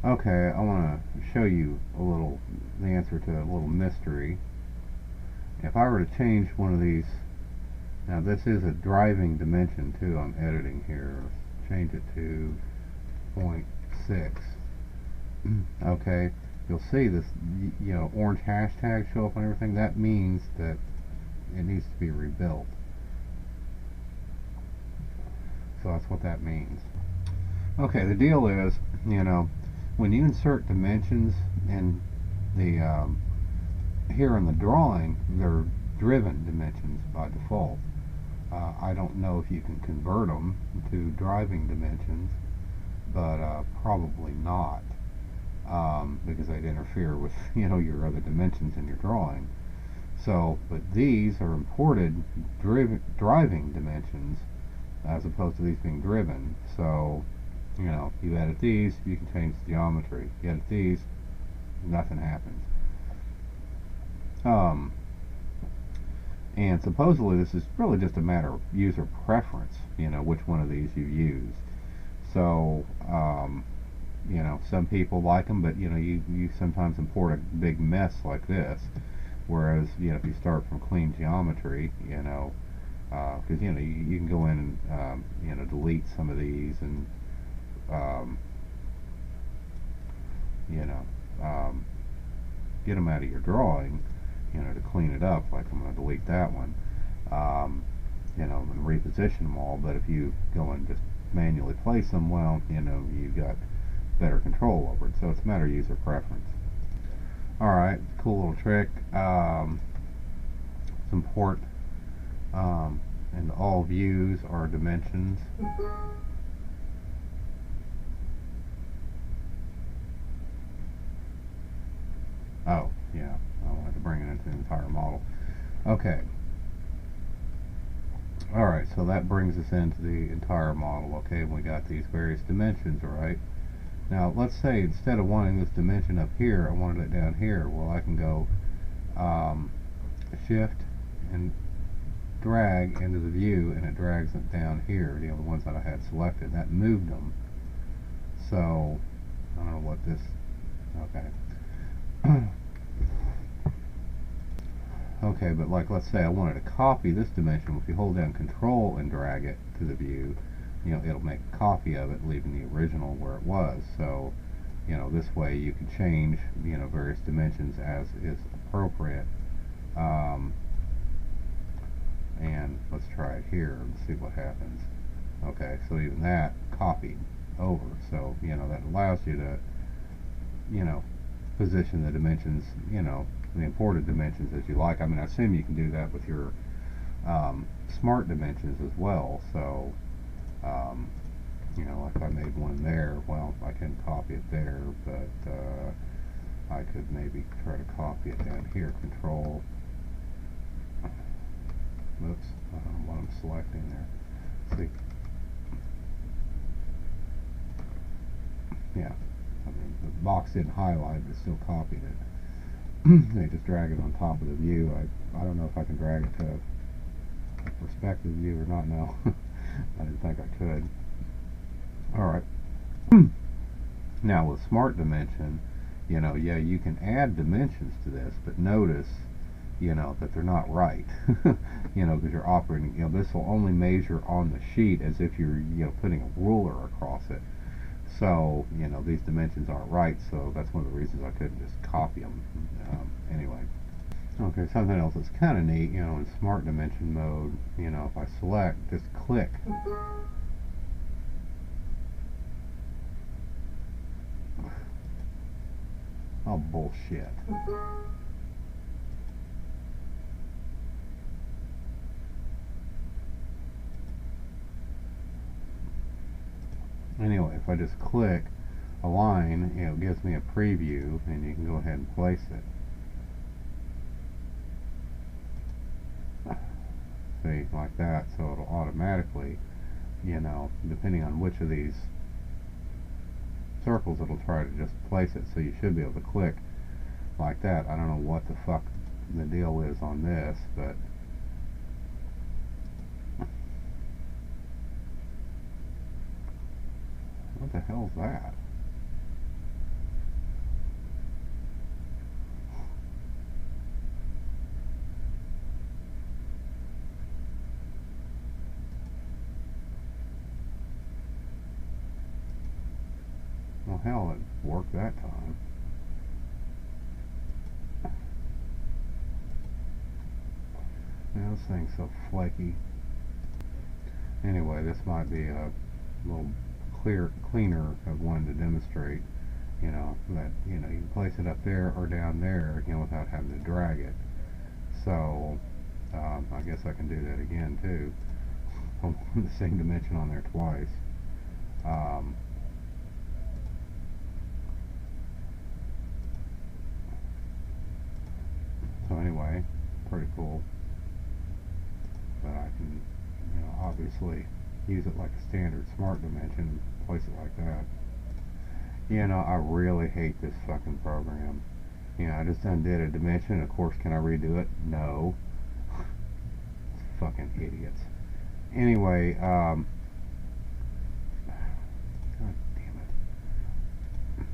Okay, I want to show you the answer to a little mystery. If I were to change one of these, now this is a driving dimension too, I'm editing here. Let's change it to 0.6. Okay, you'll see this, orange hashtag show up on everything. That means that it needs to be rebuilt. So that's what that means. Okay, the deal is, when you insert dimensions in the here in the drawing, they're driven dimensions by default. I don't know if you can convert them to driving dimensions, but probably not, because they'd interfere with your other dimensions in your drawing. So, but these are imported driving dimensions as opposed to these being driven. So, you edit these, you can change the geometry. You edit these, nothing happens. And supposedly this is really just a matter of user preference, which one of these you use. So, some people like them, but you sometimes import a big mess like this. Whereas, if you start from clean geometry, because you can go in and delete some of these and get them out of your drawing, to clean it up. Like I'm going to delete that one, and reposition them all. But if you go and just manually place them, well, you got better control over it. So it's a matter of user preference. Alright, cool little trick. Let's import and all views are dimensions. Oh, yeah, I wanted to bring it into the entire model. Okay. Alright, so that brings us into the entire model. Okay, and we got these various dimensions, right? Now, let's say instead of wanting this dimension up here, I wanted it down here. Well, I can go shift and drag into the view, and it drags it down here. The ones that I had selected, that moved them. So, I don't know what this, okay. Okay, but like let's say I wanted to copy this dimension. If you hold down Control and drag it to the view, it'll make a copy of it, leaving the original where it was. So, this way you can change, various dimensions as is appropriate. And let's try it here and see what happens. Okay, so even that copied over. So, that allows you to, position the dimensions, the imported dimensions as you like. I mean, I assume you can do that with your smart dimensions as well. So, if I made one there, well, I can copy it there, but I could maybe try to copy it down here. Control. Oops, I don't know what I'm selecting there. See? Yeah, I mean, the box didn't highlight, but still copied it. They just drag it on top of the view. I don't know if I can drag it to a perspective view or not now. I didn't think I could. Alright. Now with Smart Dimension, yeah, you can add dimensions to this, but notice, that they're not right. Because you're operating, this will only measure on the sheet as if you're, putting a ruler across it. So, these dimensions aren't right, so that's one of the reasons I couldn't just copy them. Anyway. Okay, something else that's kind of neat, in Smart Dimension mode, if I select, just click. Oh, bullshit. Anyway, if I just click a line, it gives me a preview, and you can go ahead and place it. See, like that, so it'll automatically, depending on which of these circles, it'll try to just place it, so you should be able to click like that. I don't know what the fuck the deal is on this, but what the hell is that? Well, hell, it worked that time. Now this thing's so flaky. Anyway, this might be a little cleaner of one to demonstrate, you know, that, you know, you can place it up there or down there, you know, without having to drag it. So, I guess I can do that again too. I'll put the same dimension on there twice. So anyway, pretty cool. But I can, you know, obviously use it like a standard smart dimension and place it like that. You know, I really hate this fucking program. You know, I just undid a dimension. Of course, can I redo it? No. Fucking idiots. Anyway, God damn it.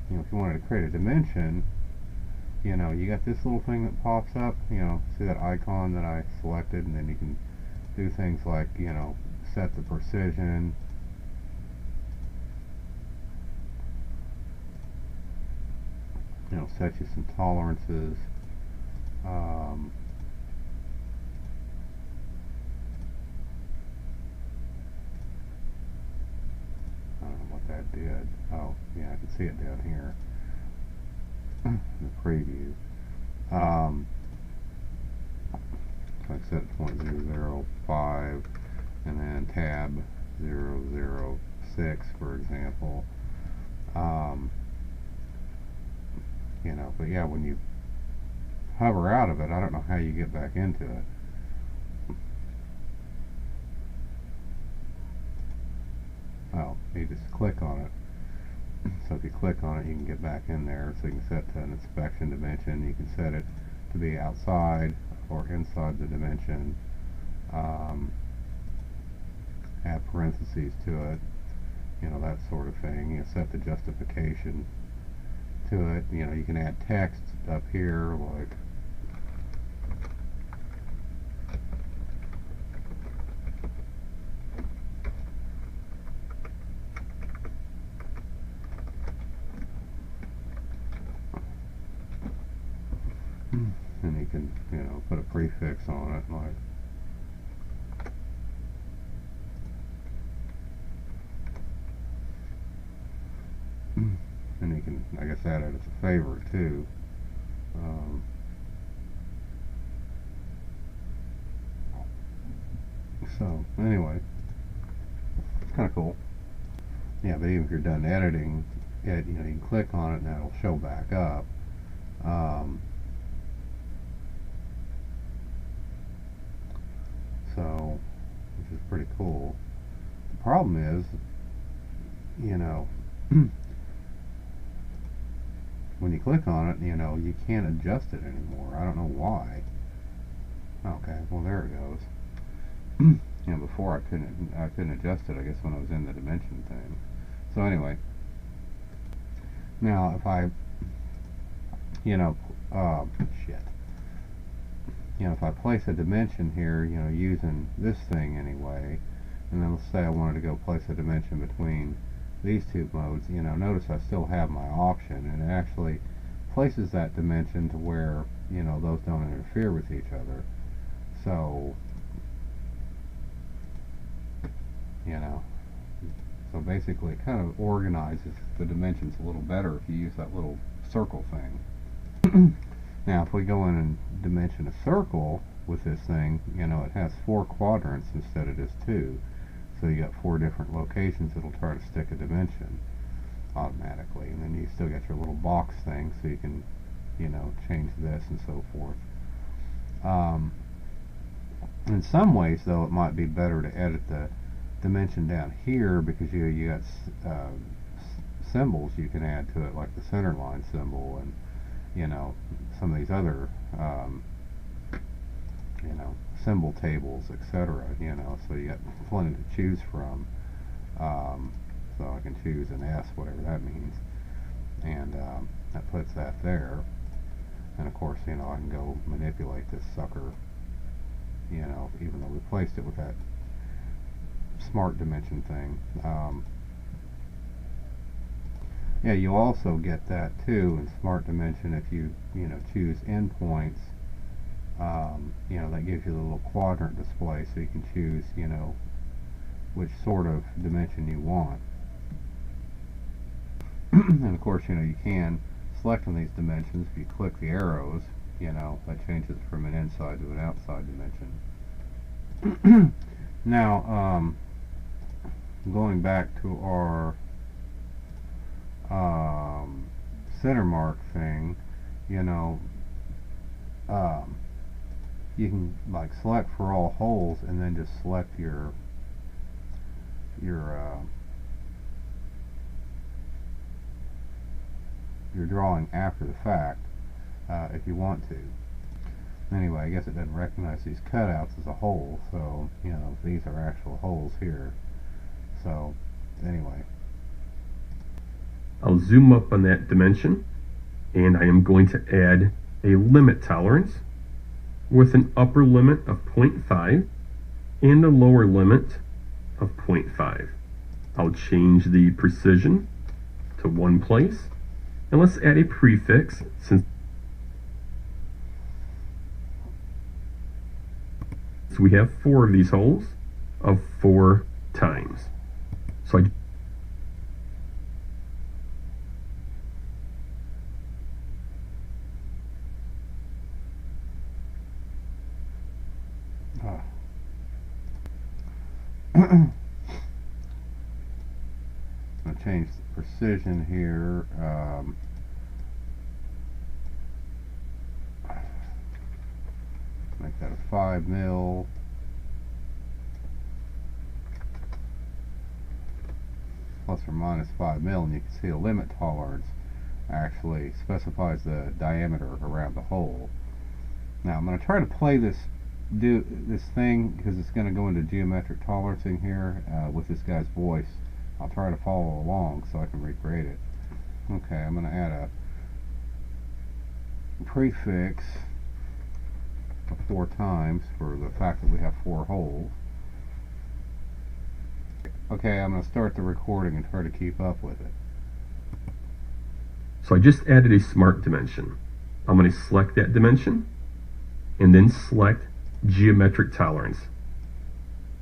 You know, if you wanted to create a dimension, you know, you got this little thing that pops up. You know, see that icon that I selected, and then you can do things like, you know, set the precision. You know, set you some tolerances. I don't know what that did. Oh, yeah, I can see it down here. The preview. So I set 0.005 and then tab 006, for example. You know, but yeah, when you hover out of it, I don't know how you get back into it. Oh, you just click on it. So if you click on it, you can get back in there. So you can set to an inspection dimension. You can set it to be outside or inside the dimension. Add parentheses to it. You know, that sort of thing. You set the justification to it. You know, you can add text up here, like and you can, you know, put a prefix on it, like and you can, I guess, add it as a favorite too. So anyway, it's kind of cool. Yeah, but even if you're done editing it, you know, you can click on it and that'll show back up. So, which is pretty cool. The problem is, you know, when you click on it, you know, you can't adjust it anymore. I don't know why. Okay, well there it goes. You know, before I couldn't adjust it, I guess, when I was in the dimension thing. So anyway, now if I, you know, shit. You know, if I place a dimension here, you know, using this thing anyway, and then let's say I wanted to go place a dimension between these two modes, you know, notice I still have my option, and it actually places that dimension to where, you know, those don't interfere with each other. So, you know, so basically it kind of organizes the dimensions a little better if you use that little circle thing. Now if we go in and dimension a circle with this thing, you know, it has 4 quadrants instead of just 2. So you got 4 different locations it'll try to stick a dimension automatically. And then you still got your little box thing, so you can, you know, change this and so forth. In some ways, though, it might be better to edit the dimension down here, because you got symbols you can add to it, like the center line symbol, and, you know, some of these other, you know, symbol tables, etc. You know, so you got plenty to choose from. So I can choose an S, whatever that means, and that puts that there. And of course, you know, I can go manipulate this sucker. You know, even though we placed it with that smart dimension thing. Yeah, you also get that too in Smart Dimension if you choose endpoints. That gives you the little quadrant display, so you can choose which sort of dimension you want. And of course, you can select on these dimensions. If you click the arrows, that changes it from an inside to an outside dimension. Now, going back to our center mark thing, you can select for all holes and then just select your drawing after the fact if you want to. Anyway, I guess it doesn't recognize these cutouts as a hole, so these are actual holes here. So anyway, I'll zoom up on that dimension, and I am going to add a limit tolerance with an upper limit of 0.5 and a lower limit of 0.5. I'll change the precision to one place, and let's add a prefix since we have 4 of these holes of 4 times. So I'll change the precision here. Make that a 5 mil. Plus or minus 5 mil, and you can see a limit tolerance actually specifies the diameter around the hole. Now I'm going to try to play this thing because it's going to go into geometric tolerancing here with this guy's voice. I'll try to follow along so I can recreate it. Okay, I'm going to add a prefix of 4 times for the fact that we have 4 holes. Okay, I'm going to start the recording and try to keep up with it. So I just added a smart dimension. I'm going to select that dimension and then select geometric tolerance.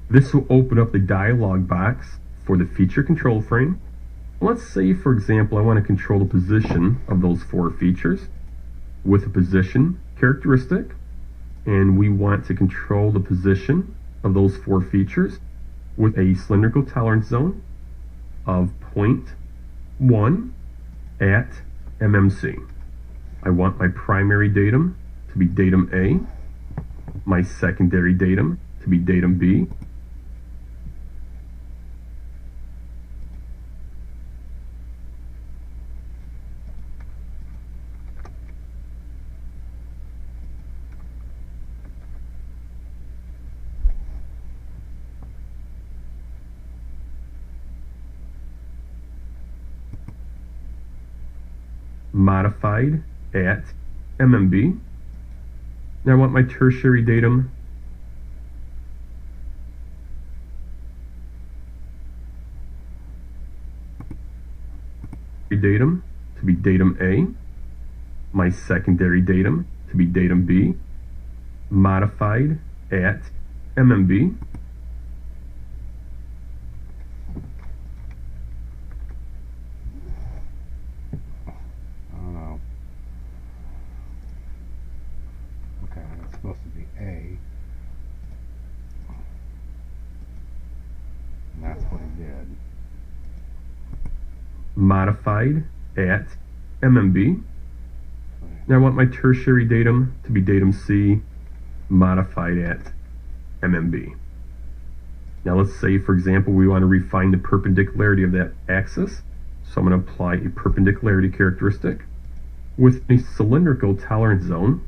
This will open up the dialog box for the feature control frame. Let's say, for example, I want to control the position of those 4 features with a position characteristic, and we want to control the position of those 4 features with a cylindrical tolerance zone of 0.1 at MMC. I want my primary datum to be datum A, my secondary datum to be datum B, modified at MMB. Now I want my tertiary datum to be datum A, my secondary datum to be datum B, modified at MMB. Supposed to be A, and that's what he did. Modified at MMB. Now I want my tertiary datum to be datum C, modified at MMB. Now let's say, for example, we want to refine the perpendicularity of that axis. So I'm going to apply a perpendicularity characteristic with a cylindrical tolerance zone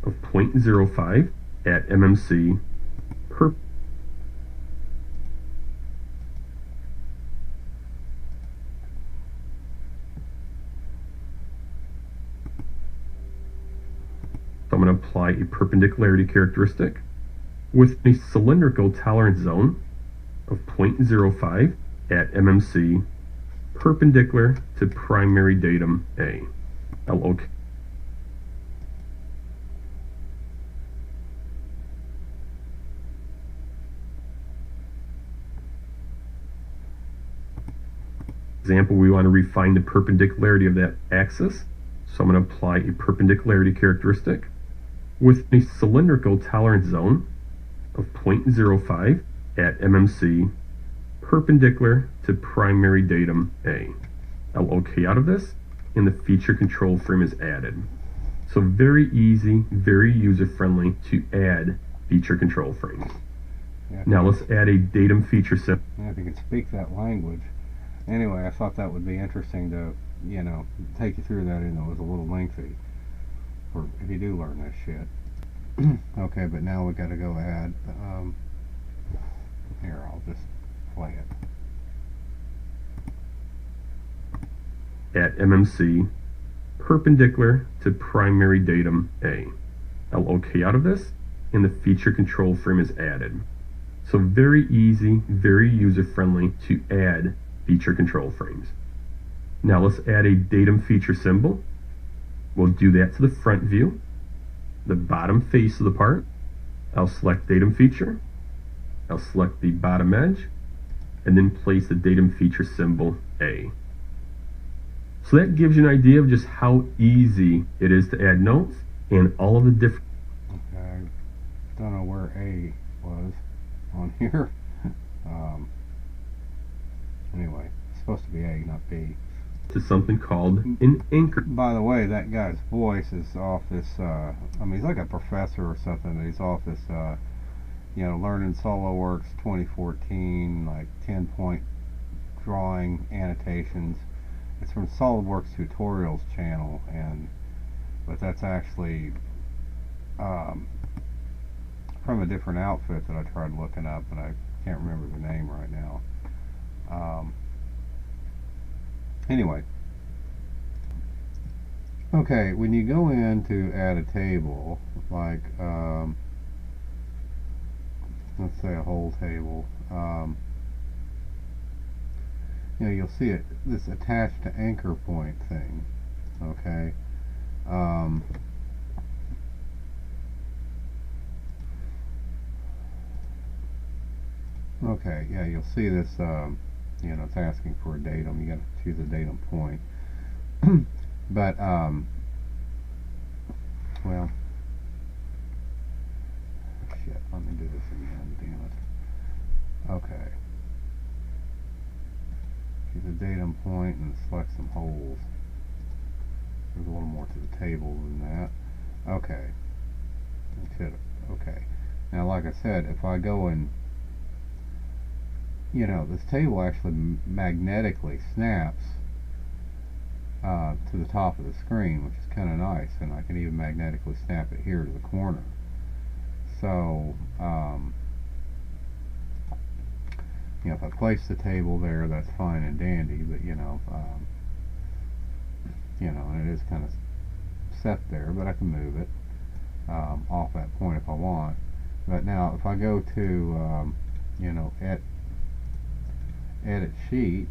of 0.05 at MMC per. So I'm going to apply a perpendicularity characteristic with a cylindrical tolerance zone of 0.05 at MMC per perpendicular to primary datum A. I'll OK. Example, we want to refine the perpendicularity of that axis, so I'm going to apply a perpendicularity characteristic with a cylindrical tolerance zone of 0.05 at MMC perpendicular to primary datum A. I'll OK out of this, and the feature control frame is added. So very easy, very user-friendly to add feature control frames. Yeah, now let's add a datum feature set. Yeah, if you can speak that language. Anyway, I thought that would be interesting to, you know, take you through that, even though it was a little lengthy, for if you do learn this shit. Okay, but now we got to go add. Here, I'll just play it. At MMC, perpendicular to primary datum A. I'll OK out of this, and the feature control frame is added. So very easy, very user-friendly to add feature control frames. Now let's add a datum feature symbol. We'll do that to the front view, the bottom face of the part. I'll select datum feature. I'll select the bottom edge, and then place the datum feature symbol A. So that gives you an idea of just how easy it is to add notes and all of the different. Okay, I don't know where A was on here. Anyway, it's supposed to be A, not B. To something called an anchor. By the way, that guy's voice is off this, I mean, he's like a professor or something. He's off this, you know, learning SolidWorks 2014, like 10-point drawing annotations. It's from SolidWorks Tutorials channel, but that's actually from a different outfit that I tried looking up, and I can't remember the name right now. Anyway, okay, when you go in to add a table, like let's say a whole table, you know, you'll see it, this attached to anchor point thing. Okay, okay, yeah, you'll see this, you know, it's asking for a datum. You got to choose a datum point. But well, shit, let me do this again, damn it. Okay, choose a datum point and select some holes. There's a little more to the table than that. Okay, okay, now like I said, if I go and, you know, this table actually magnetically snaps to the top of the screen, which is kind of nice, and I can even magnetically snap it here to the corner. So, you know, if I place the table there, that's fine and dandy, but you know, and it is kind of set there, but I can move it off that point if I want. But now, if I go to, you know, edit sheet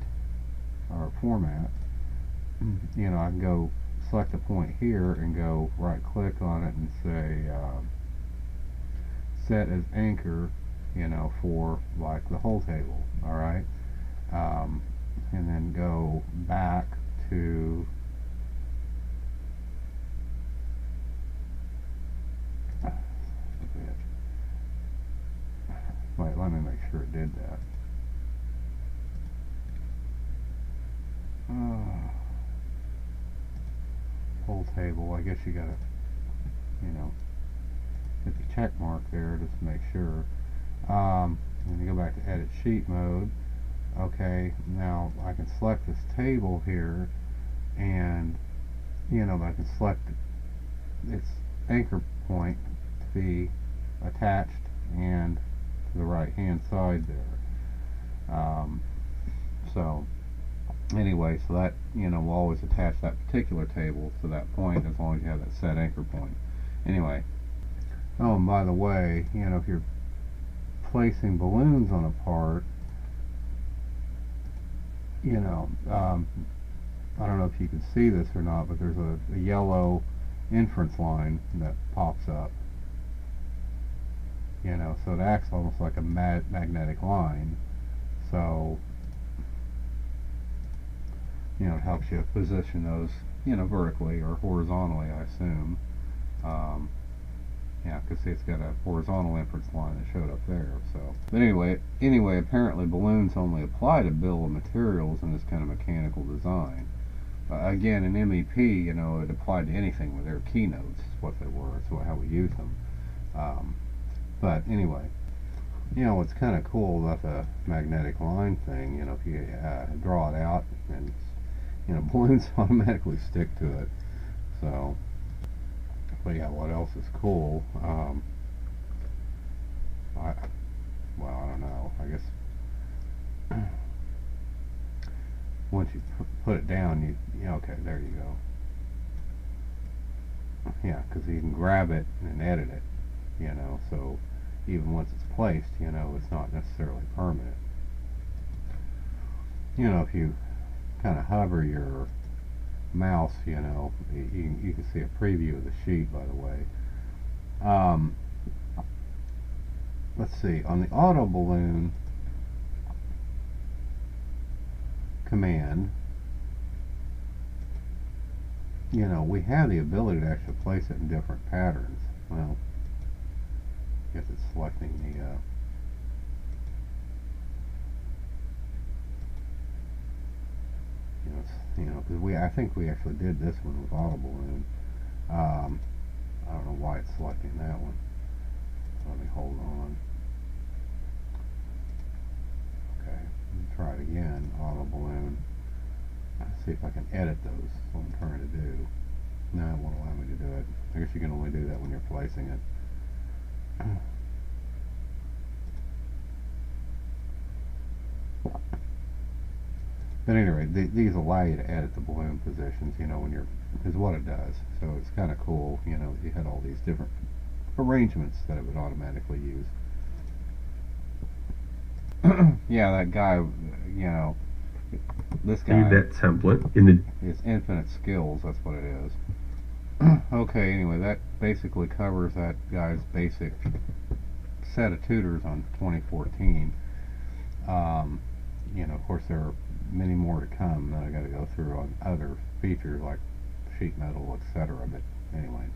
or format, you know, I can go select a point here and go right click on it and say set as anchor, you know, for like the whole table. Alright, and then go back to wait, let me make sure it did that. Whole table, I guess you gotta, you know, hit the check mark there just to make sure. And you go back to edit sheet mode. Okay, now I can select this table here, and you know, I can select its anchor point to be attached and to the right hand side there. So anyway, so that, you know, will always attach that particular table to that point as long as you have that set anchor point. Anyway, oh, and by the way, you know, if you're placing balloons on a part, you know, I don't know if you can see this or not, but there's a yellow inference line that pops up. You know, so it acts almost like a magnetic line. So, you know, it helps you position those, you know, vertically or horizontally, I assume. Yeah, because see, it's got a horizontal inference line that showed up there. So, but anyway, apparently balloons only apply to bill of materials in this kind of mechanical design. Again, in MEP, you know, it applied to anything with their keynotes. Is what they were. It's how we use them. But anyway, you know, what's kind of cool about the magnetic line thing, you know, if you draw it out, and you know, balloons automatically stick to it. So, but yeah, what else is cool? Well, I don't know. I guess once you put it down, okay, there you go. Yeah, because you can grab it and edit it, you know, so even once it's placed, you know, it's not necessarily permanent. You know, if you kind of hover your mouse, you know, you can see a preview of the sheet, by the way. Let's see, on the auto balloon command, you know, we have the ability to actually place it in different patterns. Well, I guess it's selecting the because I think we actually did this one with auto balloon. I don't know why it's selecting that one. Let me hold on. Okay, try it again. Auto balloon. Let's see if I can edit those. That's what I'm trying to do. No, it won't allow me to do it. I guess you can only do that when you're placing it. But anyway, these allow you to edit the balloon positions, you know, when you're, is what it does. So it's kind of cool, you know, you had all these different arrangements that it would automatically use. Yeah, that guy, you know, this guy. Need that template in the. It's infinite skills, that's what it is. Okay, anyway, that basically covers that guy's basic set of tutors on 2014. You know, of course, there are many more to come that I got to go through on other features like sheet metal, etc. But anyway,